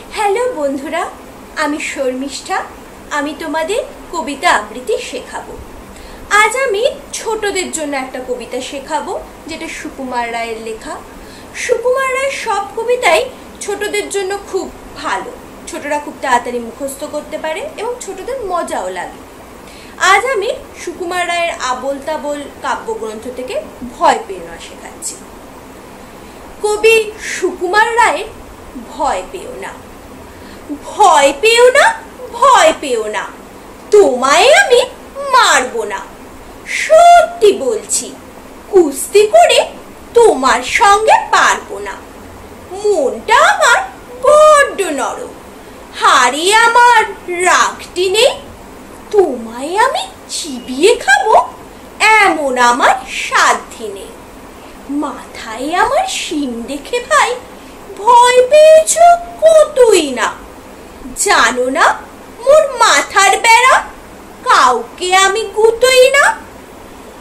Hello বন্ধুরা, আমি শর্মিষ্ঠা। আমি তোমাদের কবিতা আবৃত্তি শেখাবো। আজ আমি ছোটদের জন্য একটা কবিতা শেখাবো, যেটা সুকুমার রায়ের লেখা। সুকুমার রায়ের সব কবিতাই ছোটদের জন্য খুব ভালো। ছোটরা খুব তাড়াতাড়ি মুখস্থ করতে পারে এবং ছোটদের মজাও লাগে। আজ আমি সুকুমার রায়ের আবোল তাবোল কাব্যগ্রন্থ থেকে ভয় পেও না শেখাচ্ছি। কবি সুকুমার রায়ের ভয় পেও না। ভয় পেও না, ভয় পেও না, তোমায় আমি মারবো না। সত্যি বলছি, কুস্তি করে তোমার সঙ্গে পারবো না। মনটা আমার বড্ড নরম, হাড়ে আমার রাগটি নেই। তোমায় আমি চিবিয়ে খাবো এমন আমার সাধ্যি নেই। মাথায় আমার শিং দেখে ভাই ভয় পেয়েছ কতই না। জানো না মোর মাথার বেড়া, কাউকে আমি গুতোই না।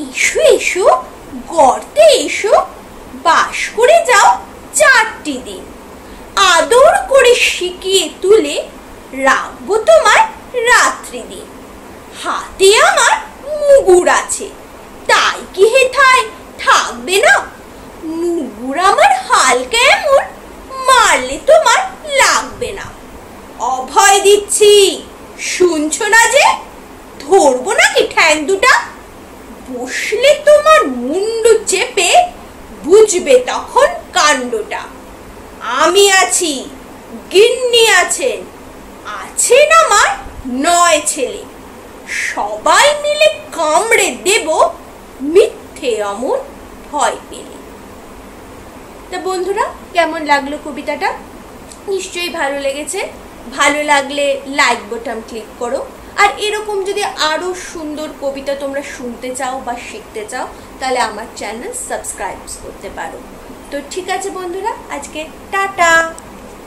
এসো এসো, গর্তে এসো, বাস করে যাও 4টি দিন। আদর করে শিখিয়ে তুলে রাখবো তোমার রাত্রি দিন। হাতে আমার মুগুর আছে, তাই কি হেথায় থাকবে না? মুগুর আমার হালকা এমন, মারলে তোমার লাগবে না। অভয় দিচ্ছি, শুনছো না যে? ধরবো নাকি ঠ্যাং দুটা? বসলে তোমার মুন্ডু চেপে বুঝবে তখন কাণ্ডটা। আমি আছি, গিন্নি আছেন, আছেন আমার 9 ছেলে। সবাই মিলে কামড়ে দেব মিথ্যে অমন ভয় পেলে। তা বন্ধুরা, কেমন লাগলো কবিতাটা? নিশ্চয়ই ভালো লেগেছে। ভালো লাগলে লাইক বাটন ক্লিক করো। আর এরকম যদি আরো সুন্দর কবিতা তোমরা শুনতে চাও বা শিখতে চাও, তাহলে আমার চ্যানেল সাবস্ক্রাইব করতে পারো। তো ঠিক আছে বন্ধুরা, আজকে টাটা।